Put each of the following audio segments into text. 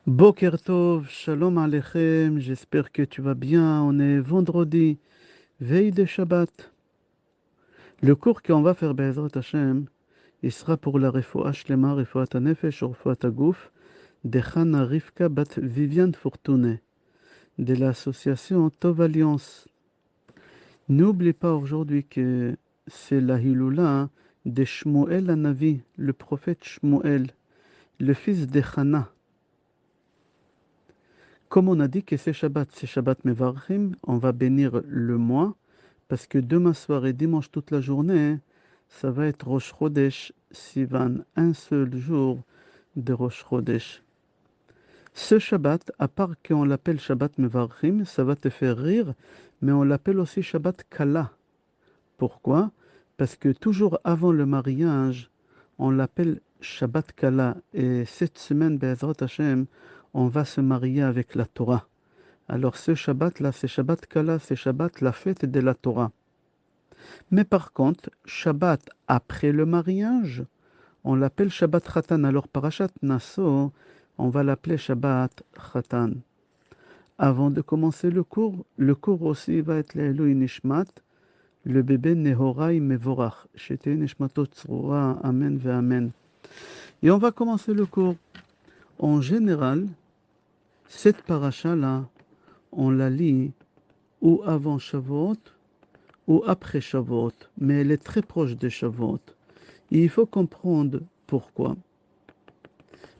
Boker Tov, Shalom Aleichem, j'espère que tu vas bien. On est vendredi, veille de Shabbat. Le cours qu'on va faire Be'ezrat Hashem, il sera pour la Refoua Shlema, Refoua Nefesh, Refoua Gouf, de Chana Rivka Bat Viviane Fortuné, de l'association Tov Alliance. N'oublie pas aujourd'hui que c'est la Hiloula de Shmuel Hanavi, le prophète Shmuel, le fils de Chana. Comme on a dit que c'est Shabbat Mevarchim, on va bénir le mois, parce que demain soir et dimanche toute la journée, ça va être Rosh Chodesh Sivan, un seul jour de Rosh Chodesh. Ce Shabbat, à part qu'on l'appelle Shabbat Mevarchim, ça va te faire rire, mais on l'appelle aussi Shabbat Kala. Pourquoi? Parce que toujours avant le mariage, on l'appelle Shabbat Kala, et cette semaine, Be'ezrat Hashem, on va se marier avec la Torah. Alors ce Shabbat-là, c'est Shabbat Kala, c'est Shabbat, la fête de la Torah. Mais par contre, Shabbat après le mariage, on l'appelle Shabbat Khatan. Alors Parashat Naso, on va l'appeler Shabbat Khatan. Avant de commencer le cours aussi va être l'Eloi Nishmat, le bébé Nehorai Mevorach. Shete Nishmatot Tzroura, Amen ve Amen. Et on va commencer le cours. En général, cette paracha-là, on la lit ou avant Shavuot, ou après Shavuot, mais elle est très proche de Shavuot. Et il faut comprendre pourquoi.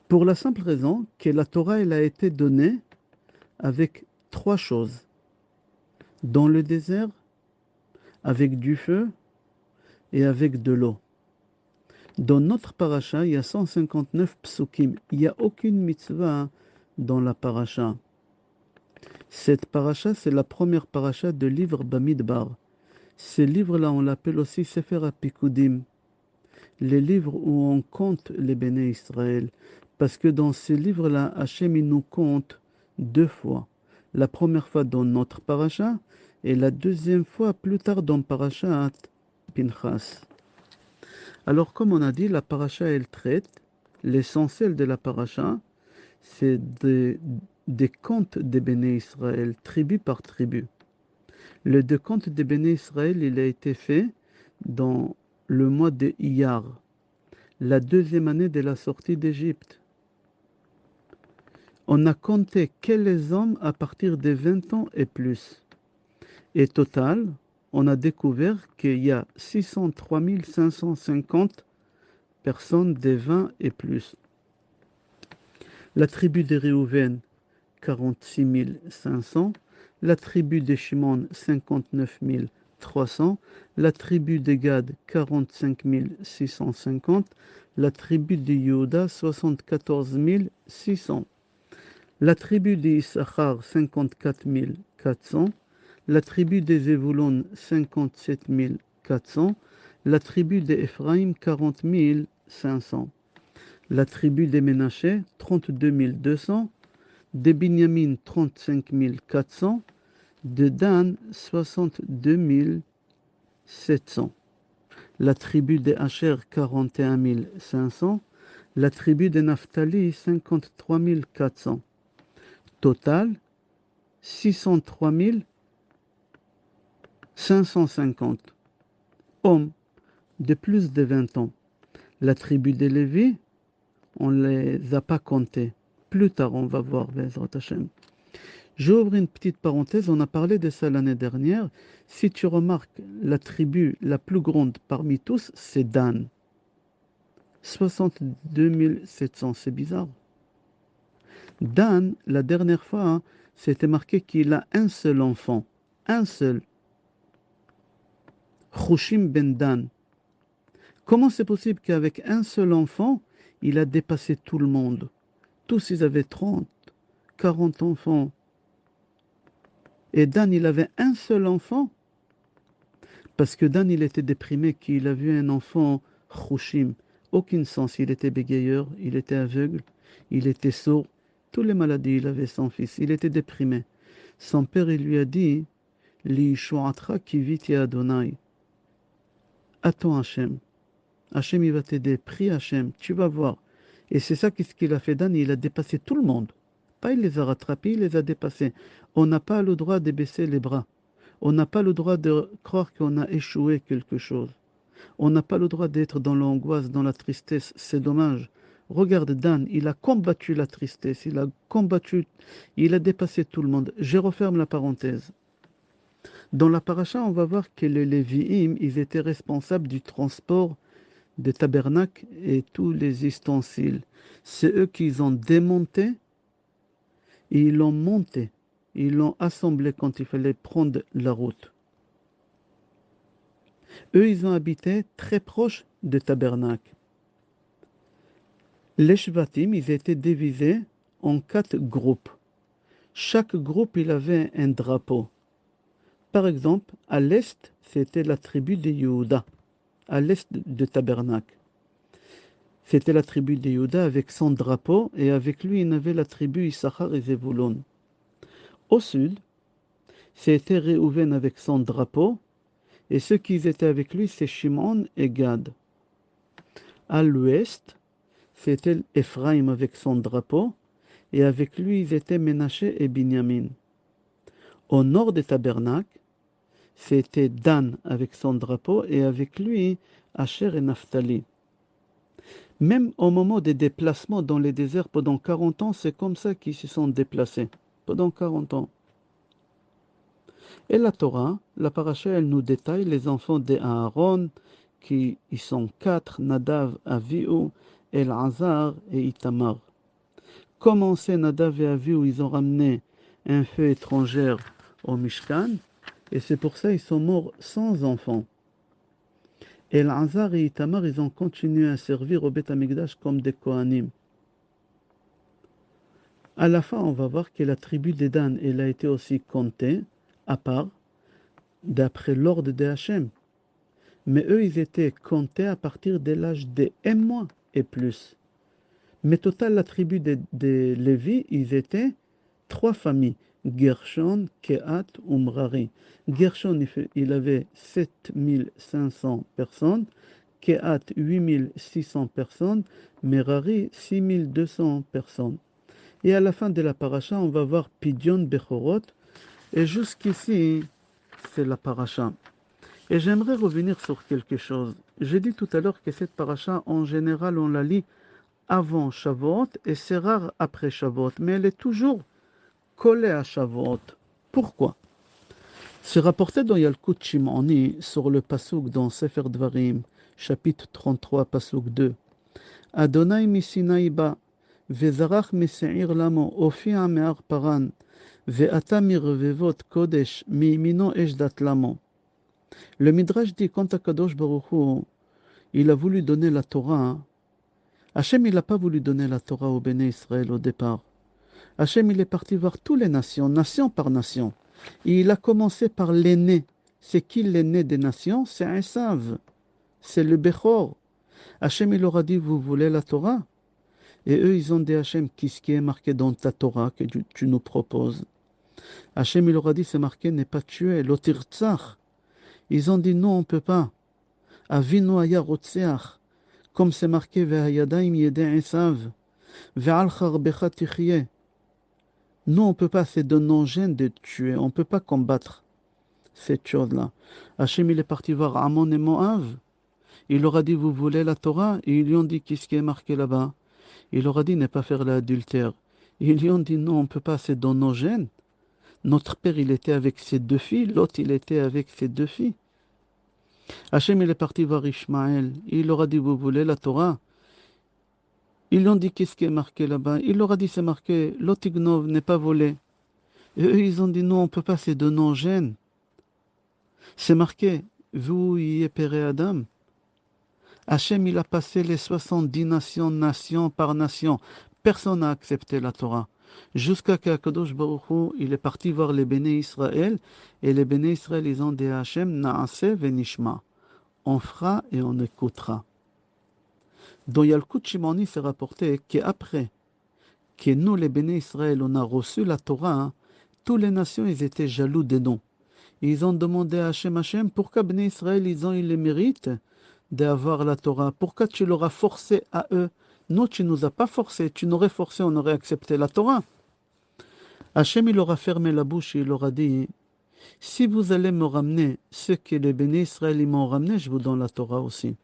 Pour la simple raison que la Torah elle a été donnée avec trois choses. Dans le désert, avec du feu et avec de l'eau. Dans notre paracha, il y a 159 psukim. Il n'y a aucune mitzvah dans la paracha. Cette paracha, c'est la première paracha de livre Bamidbar. Ce livre-là, on l'appelle aussi Sefer HaPikudim, les livres où on compte les béné Israël. Parce que dans ces livres-là, Hachem il nous compte deux fois. La première fois dans notre paracha et la deuxième fois plus tard dans Parashat Pinchas. Alors comme on a dit, la paracha elle traite, l'essentiel de la paracha, c'est des contes des béné Israël, tribu par tribu. Le décompte des béné Israël, il a été fait dans le mois de Iyar, la deuxième année de la sortie d'Égypte. On a compté que les hommes à partir de 20 ans et plus. Et total, on a découvert qu'il y a 603 550 personnes de 20 et plus. La tribu de Réhouven, 46 500. La tribu de Shimon, 59 300. La tribu de Gad, 45 650. La tribu de Yehuda, 74 600. La tribu d'Issachar, 54 400. La tribu des Zévoulon, 57 400. La tribu d'Ephraïm, 40 500. La tribu des Ménaché, 32 200. De Binyamin, 35 400. De Dan, 62 700. La tribu des Asher, 41 500. La tribu de Naphtali, 53 400. Total, 603 550 hommes de plus de 20 ans. La tribu des Lévi, on ne les a pas comptés. Plus tard, on va voir Bezrat Hashem. J'ouvre une petite parenthèse, on a parlé de ça l'année dernière. Si tu remarques, la tribu la plus grande parmi tous, c'est Dan. 62 700, c'est bizarre. Dan, la dernière fois, c'était marqué qu'il a un seul enfant. Un seul. Chushim ben Dan. Comment c'est possible qu'avec un seul enfant, il a dépassé tout le monde? Tous, ils avaient 30, 40 enfants. Et Dan, il avait un seul enfant. Parce que Dan, il était déprimé qu'il a vu un enfant Chushim. Aucun sens. Il était bégayeur, il était aveugle, il était sourd. Toutes les maladies, il avait son fils. Il était déprimé. Son père, il lui a dit, Li Shuatra Kiviti Adonai. Attends Hachem. Hachem, il va t'aider. Prie Hachem. Tu vas voir. Et c'est ça qu'est-ce qu'il a fait Dan. Il a dépassé tout le monde. Pas il les a rattrapés, il les a dépassés. On n'a pas le droit de baisser les bras. On n'a pas le droit de croire qu'on a échoué quelque chose. On n'a pas le droit d'être dans l'angoisse, dans la tristesse. C'est dommage. Regarde Dan, il a combattu la tristesse, il a dépassé tout le monde. Je referme la parenthèse. Dans la paracha, on va voir que les Lévi'im, ils étaient responsables du transport des tabernacles et tous les ustensiles. C'est eux qui ont démonté et ils l'ont monté. Ils l'ont assemblé quand il fallait prendre la route. Eux, ils ont habité très proche du tabernacle. Les Shvatim, ils étaient divisés en 4 groupes. Chaque groupe, il avait un drapeau. Par exemple, à l'est, c'était la tribu de Yehuda, à l'est du tabernacle. C'était la tribu de Yehuda avec son drapeau, et avec lui, il avait la tribu Issachar et Zevulun. Au sud, c'était Réhouven avec son drapeau, et ceux qui étaient avec lui, c'est Shimon et Gad. À l'ouest, c'était Ephraim avec son drapeau, et avec lui, ils étaient Ménaché et Binyamin. Au nord des tabernacles, c'était Dan avec son drapeau, et avec lui, Asher et Naphtali. Même au moment des déplacements dans les déserts pendant 40 ans, c'est comme ça qu'ils se sont déplacés, pendant 40 ans. Et la Torah, la paracha, elle nous détaille les enfants d'Aaron, qui ils sont 4, Nadav, Avihu, Elazar et Itamar. Comment c'est Nadav et Avihu, ils ont ramené un feu étranger au Mishkan, et c'est pour ça qu'ils sont morts sans enfants. Elazar et Itamar, ils ont continué à servir au Beth Amikdash comme des Kohanim. À la fin, on va voir que la tribu des Dan, elle a été aussi comptée, à part, d'après l'ordre de Hachem. Mais eux, ils étaient comptés à partir de l'âge de 1 mois et plus. Mais total, la tribu des Lévi, ils étaient 3 familles. Gershon, Kehat ou Merari. Gershon, il avait 7500 personnes. Kehat, 8600 personnes. Merari, 6200 personnes. Et à la fin de la paracha, on va voir Pidyon Bechorot. Et jusqu'ici, c'est la paracha. Et j'aimerais revenir sur quelque chose. J'ai dit tout à l'heure que cette paracha, en général, on la lit avant Shavuot et c'est rare après Shavuot. Mais elle est toujours collée à Shavuot. Pourquoi? C'est rapporté dans Yalkut Shimoni sur le Pasuk dans Sefer Dvarim, chapitre 33, Pasuk 2. Adonai misinaï ba, vezarach mese'ir lamo, ofi'a me'ar paran, ve'ata mirvevot kodesh, mi'imino eshdat lamo. Le Midrash dit, quand Akadosh Baruch Hu, il a voulu donner la Torah, Hachem, il n'a pas voulu donner la Torah au Béné Israël au départ. Hachem, il est parti voir toutes les nations, nation par nation. Et il a commencé par l'aîné. C'est qui l'aîné des nations? C'est Esav. C'est le Bechor. Hachem, il leur a dit, vous voulez la Torah? Et eux, ils ont dit, Hachem, qu'est-ce qui est marqué dans ta Torah que tu nous proposes? Hachem, il leur a dit, c'est marqué, n'est pas tué, l'otirtzach. Ils ont dit, non, on ne peut pas. Avinu haya rotzeach. Comme c'est marqué, Ve'hayadaim yedei Esav. Ve'al charbecha tichye. Nous, on ne peut pas, c'est de non-gêne de tuer. On ne peut pas combattre cette chose-là. Hachem, il est parti voir Amon et Moab. Il leur a dit, vous voulez la Torah? Et ils lui ont dit, qu'est-ce qui est marqué là-bas? Il leur a dit, ne pas faire l'adultère. Ils lui ont dit, non, on ne peut pas, c'est dans nos gènes. Notre père, il était avec ses 2 filles. L'autre, il était avec ses 2 filles. Hachem, il est parti voir Ishmaël. Il leur a dit, vous voulez la Torah? Ils lui ont dit, qu'est-ce qui est marqué là-bas? Il leur a dit, c'est marqué, l'otignov n'est pas volé. Et eux, ils ont dit, non, on ne peut pas, c'est de non-gène. C'est marqué, vous y épérez Adam. Hachem, il a passé les 70 nations, nation par nation. Personne n'a accepté la Torah. Jusqu'à qu'Akadosh Baruch Hu, il est parti voir les Béné Israël. Et les Béné Israël, ils ont dit à Hachem, Naaseh venishma. On fera et on écoutera. Dans Yalkut Shimoni, c'est rapporté qu'après que nous, les Béné Israël, on a reçu la Torah, hein, toutes les nations, ils étaient jaloux des noms. Ils ont demandé à Hachem, pourquoi Béné Israël, ils ont eu le mérite d'avoir la Torah? Pourquoi tu l'auras forcé à eux? Nous, tu ne nous as pas forcé. Tu n'aurais forcé, on aurait accepté la Torah. Hachem, il aura fermé la bouche et il aura dit, si vous allez me ramener ce que les bénis Israël m'ont ramené, je vous donne la Torah aussi.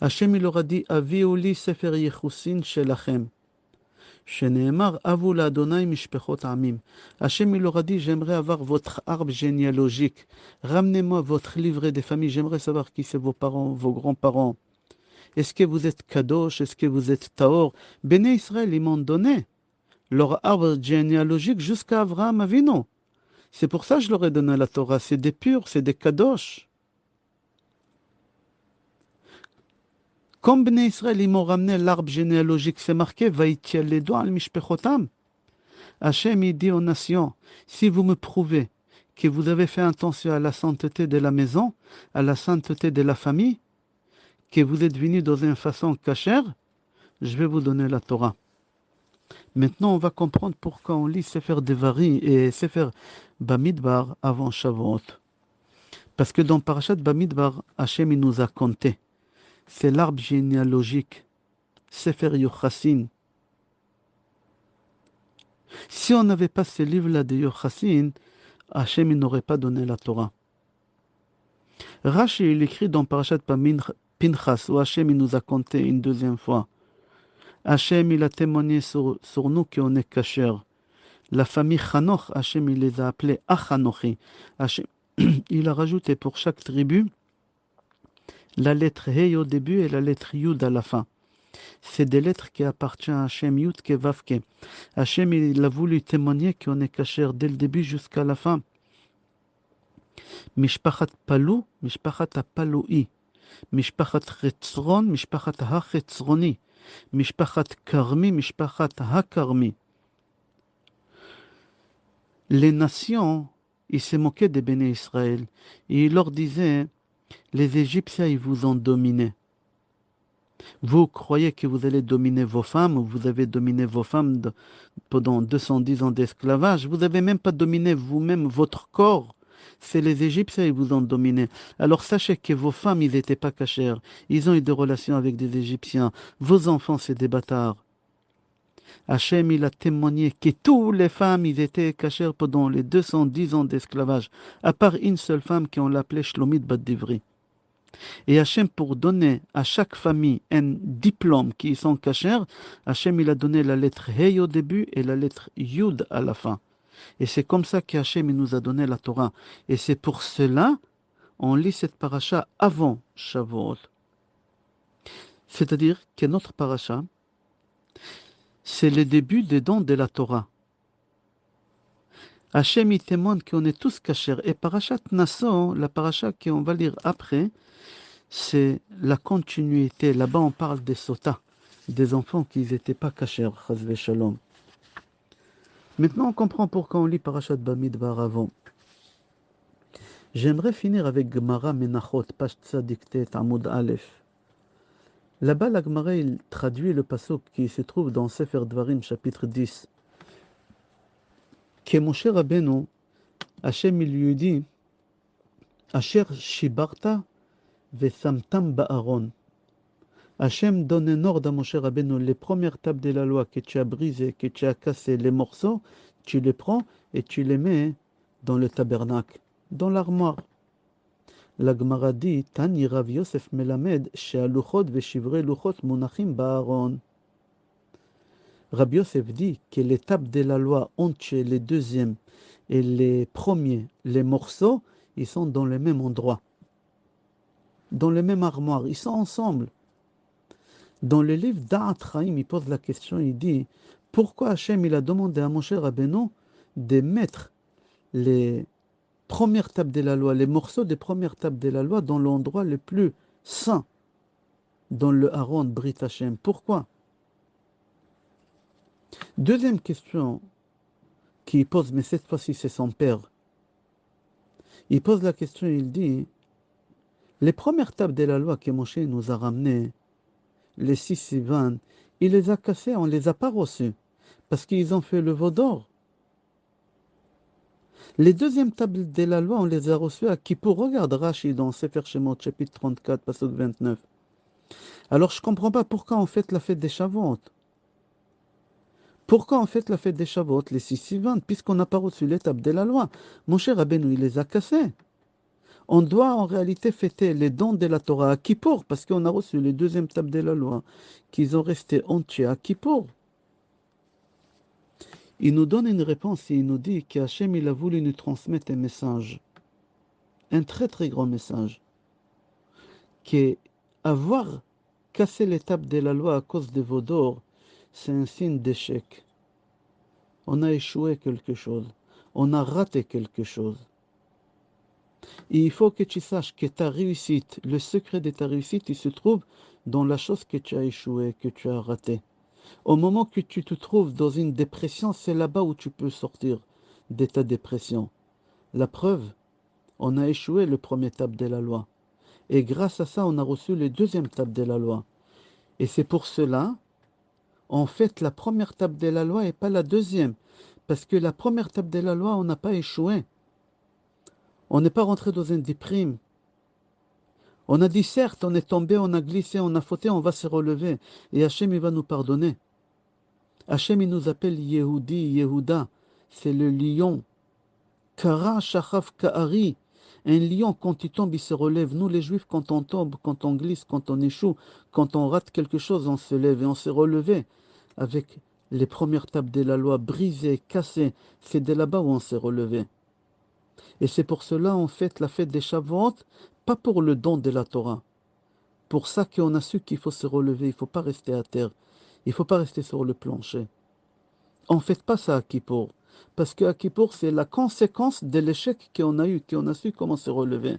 Hachem, il aura dit, Avioli sefer yechusin shelachem. Sheneemar, avu l'Adonai mishpechot amim. Hachem, il aura dit, j'aimerais avoir votre arbre généalogique. Ramenez-moi votre livret des familles. J'aimerais savoir qui c'est vos parents, vos grands-parents. Est-ce que vous êtes Kadosh? Est-ce que vous êtes Taor? Béné Israël, ils m'ont donné leur arbre généalogique jusqu'à Avraham Avinu. C'est pour ça que je leur ai donné la Torah. C'est des purs, c'est des Kadosh. Comme Béné Israël, ils m'ont ramené l'arbre généalogique, c'est marqué Vaïtiel les doigts al mishpechotam. Hachem, il dit aux nations, si vous me prouvez que vous avez fait attention à la sainteté de la maison, à la sainteté de la famille, que vous êtes venus dans une façon cachère, je vais vous donner la Torah. Maintenant, on va comprendre pourquoi on lit Sefer Devarim et Sefer Bamidbar avant Shavuot. Parce que dans Parashat Bamidbar, Hachem il nous a compté. C'est l'arbre généalogique, Sefer Yochassin. Si on n'avait pas ce livre-là de Yochassin, Hachem il n'aurait pas donné la Torah. Rashi il écrit dans Parashat Pinchas, où Hachem il nous a compté une deuxième fois. Hachem il a témoigné sur nous qu'on est kasher. La famille Chanoch, Hachem il les a appelés Achanochi. Hachem il a rajouté pour chaque tribu la lettre Hey au début et la lettre Yud à la fin. C'est des lettres qui appartiennent à Hachem Yud Kevavke. Hachem il a voulu témoigner qu'on est kasher dès le début jusqu'à la fin. Mishpachat Palou, Mishpachat Apaloui. Mishpachat Chetzron, Mishpachat HaChetzroni. Mishpachat Karmi, Mishpachat HaKarmi. Les nations, ils se moquaient des béné Israël. Et ils leur disaient, les Égyptiens, ils vous ont dominé. Vous croyez que vous allez dominer vos femmes, ou vous avez dominé vos femmes pendant 210 ans d'esclavage. Vous n'avez même pas dominé vous-même votre corps. C'est les Égyptiens qui vous ont dominé. Alors sachez que vos femmes, ils n'étaient pas cachères. Ils ont eu des relations avec des Égyptiens. Vos enfants, c'est des bâtards. Hachem, il a témoigné que toutes les femmes, ils étaient cachères pendant les 210 ans d'esclavage, à part une seule femme qu'on l'appelait Shlomit Bat Divri. Et Hachem, pour donner à chaque famille un diplôme qui sont cachères, Hachem, il a donné la lettre Hey au début et la lettre Yud à la fin. Et c'est comme ça qu'Hachem il nous a donné la Torah. Et c'est pour cela on lit cette paracha avant Shavuot. C'est-à-dire que notre paracha, c'est le début des dons de la Torah. Hachem il témoigne qu'on est tous cachers. Et parachat Nasso, la paracha qu'on va lire après, c'est la continuité. Là-bas, on parle des sotas, des enfants qui n'étaient pas cachers, chas shalom. Maintenant, on comprend pourquoi on lit Parashat Bamidbar avant. J'aimerais finir avec Gemara Menachot, page Tzadiktet, Amud Aleph. Là-bas, la Gemara, il traduit le pasuk qui se trouve dans Sefer Dvarim, chapitre 10. Que Moshe Rabbeinu, Hachem, il lui dit, Asher shibarta vesamtam ba'aron. Hachem donne un ordre à Moshe Rabbeinu, les premières tables de la loi que tu as brisées, que tu as cassées, les morceaux, tu les prends et tu les mets dans le tabernacle, dans l'armoire. La Gemara dit, Tani Rav Yosef melamed, she'aluchot ve'shivre luchot munachim ba'aron. Rabbi Yosef dit que les tables de la loi entre les deuxièmes et les premiers, les morceaux, ils sont dans le même endroit, dans le même armoire, ils sont ensemble. Dans le livre Da'at Chaim, il pose la question, il dit, pourquoi Hachem il a demandé à Moshe Rabbeinu de mettre les premières tables de la loi, les morceaux des premières tables de la loi dans l'endroit le plus saint, dans le Haron Brit Hachem. Pourquoi? Deuxième question qu'il pose, mais cette fois-ci c'est son père. Il pose la question, il dit, les premières tables de la loi que Moshe nous a ramenées, les 6 Sivan, il les a cassées, on ne les a pas reçues, parce qu'ils ont fait le veau d'or. Les deuxièmes tables de la loi, on les a reçues à Kippour. Regarde Rashi dans Sefer Shemot, chapitre 34, pasuk 29. Alors je ne comprends pas pourquoi on fête la fête des Shavuot. Pourquoi on fête la fête des Shavuot, les 6 Sivan, puisqu'on n'a pas reçu l'étape de la loi? Mon cher Rabbeinu, il les a cassés. On doit en réalité fêter les dons de la Torah à Kippour, parce qu'on a reçu les deuxièmes tables de la loi, qu'ils ont resté entiers à Kippour. Il nous donne une réponse et il nous dit qu'Hachem, il a voulu nous transmettre un message, un très très grand message, qui est avoir cassé l'étape de la loi à cause de Vaudor, c'est un signe d'échec. On a échoué quelque chose, on a raté quelque chose. Et il faut que tu saches que ta réussite, le secret de ta réussite, il se trouve dans la chose que tu as échoué, que tu as raté. Au moment que tu te trouves dans une dépression, c'est là-bas où tu peux sortir de ta dépression. La preuve, on a échoué le premier tape de la loi. Et grâce à ça, on a reçu le deuxième tape de la loi. Et c'est pour cela, en fait, la première tape de la loi et pas la deuxième. Parce que la première tape de la loi, on n'a pas échoué. On n'est pas rentré dans une déprime. On a dit certes, on est tombé, on a glissé, on a fauté, on va se relever. Et Hachem, il va nous pardonner. Hachem, il nous appelle Yehudi, Yehuda. C'est le lion. Kara, Shachaf, Ka'ari. Un lion, quand il tombe, il se relève. Nous, les Juifs, quand on tombe, quand on glisse, quand on échoue, quand on rate quelque chose, on se lève et on s'est relevé. Avec les premières tables de la loi brisées, cassées, c'est de là-bas où on s'est relevé. Et c'est pour cela, on fête la fête des Shavuot, pas pour le don de la Torah. Pour ça qu'on a su qu'il faut se relever, il ne faut pas rester à terre, il ne faut pas rester sur le plancher. On ne fait pas ça à Kippour, parce qu'à Kippour, c'est la conséquence de l'échec qu'on a eu, qu'on a su comment se relever.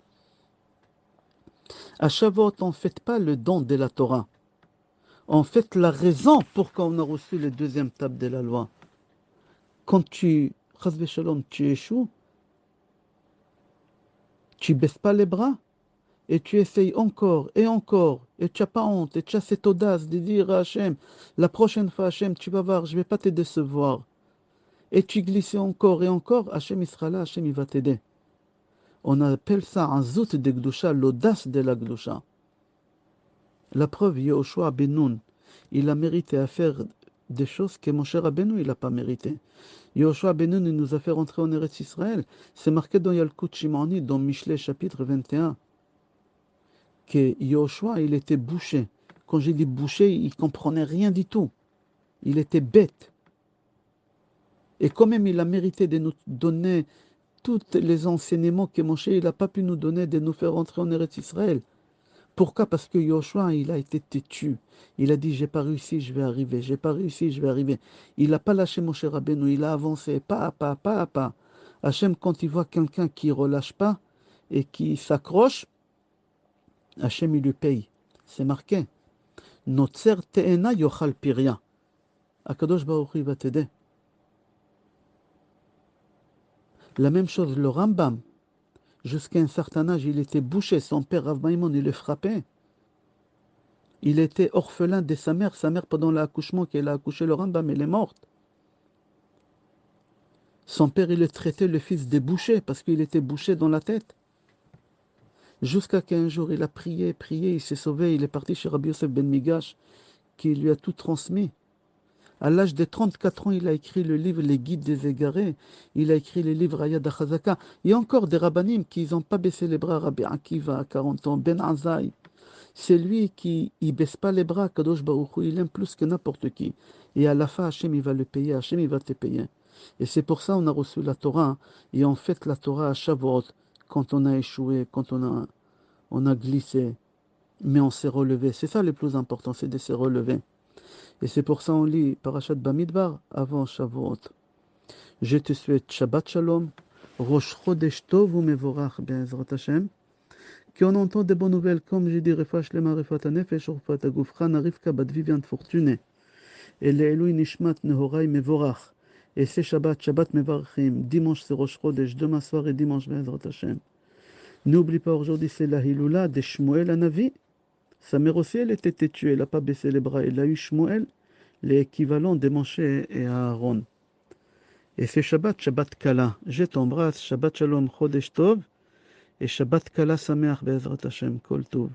À Shavuot, on ne fait pas le don de la Torah. On fait la raison pour qu'on a reçu les deuxièmes tables de la loi. Quand Chas Shalom, tu échoues, tu baisses pas les bras, et tu essayes encore, et tu n'as pas honte, et tu as cette audace de dire à Hachem, la prochaine fois, Hachem, tu vas voir, je ne vais pas te décevoir. Et tu glisses encore et encore, Hachem il sera là, Hachem il va t'aider. On appelle ça un zout de Gdusha, l'audace de la Gdusha. La preuve, Yehoshua ben Nun, il a mérité à faire des choses que Moshe Rabbeinu, il n'a pas mérité. Yehoshua ben Nun, il nous a fait rentrer en Eretz Israël. C'est marqué dans Yalkut Shimoni, dans Michelet, chapitre 21. Que Yoshua, il était bouché. Quand j'ai dit bouché, il comprenait rien du tout. Il était bête. Et quand même, il a mérité de nous donner tous les enseignements que Moshe, il n'a pas pu nous donner, de nous faire entrer en Eretz Israël. Pourquoi? Parce que Yoshua, il a été têtu. Il a dit, j'ai pas réussi, je vais arriver. J'ai pas réussi, je vais arriver. Il n'a pas lâché Moshe Rabbeinu, il a avancé pas à pas, pas à pas. Hachem, quand il voit quelqu'un qui ne relâche pas et qui s'accroche, Hachem, il lui paye. C'est marqué. Notzer te'ena yochal piria. Akadosh Baruch Hu va t'aider. La même chose, le Rambam. Jusqu'à un certain âge, il était bouché. Son père, Rav Maimon, il le frappait. Il était orphelin de sa mère. Sa mère, pendant l'accouchement qu'elle a accouché, le Rambam, elle est morte. Son père, il le traitait le fils des bouchers parce qu'il était bouché dans la tête. Jusqu'à qu'un jour, il a prié, prié, il s'est sauvé. Il est parti chez Rabbi Yosef ben Migash, qui lui a tout transmis. À l'âge de 34 ans, il a écrit le livre Les Guides des Égarés. Il a écrit le livre Ayad HaChazaka. Il y a encore des rabbinim qui n'ont pas baissé les bras. Rabbi Akiva à 40 ans, Ben Azaï. C'est lui qui ne baisse pas les bras. Kadosh Baruch Hu, il aime plus que n'importe qui. Et à la fin, Hachem, il va le payer. Hachem, il va te payer. Et c'est pour ça qu'on a reçu la Torah. Et on fait la Torah à Shavuot. Quand on a échoué, quand on a glissé. Mais on s'est relevé. C'est ça le plus important, c'est de se relever. Et c'est pour ça qu'on lit Parashat Bamidbar avant Shavuot. Je te souhaite Shabbat Shalom, Rosh Chodesh Tov u'Mevorach Be'ezrat Hashem. Qu'on entende des bonnes nouvelles, comme j'ai dit, Refa Shlema, Refa Tanefesh, Refa Tagufra, Narivka, Bat Viviane Fortuné. Et l'Eloui Nishmat Nehorai Mevorach. Et c'est Shabbat, Shabbat Mevarchim. Dimanche c'est Rosh Chodesh, demain soir et dimanche Be'ezrat Hashem. N'oublie pas, aujourd'hui c'est la Hiloula de Shmuel Hanavi. Sa mère aussi, elle était têtue, elle n'a pas baissé les bras. Elle a eu Shmuel, l'équivalent de Moshe et Aaron. Et c'est Shabbat, Shabbat Kala. Je t'embrasse, Shabbat Shalom, Chodesh Tov, et Shabbat Kala Sameach Be'ezrat Hashem, Kol Tov.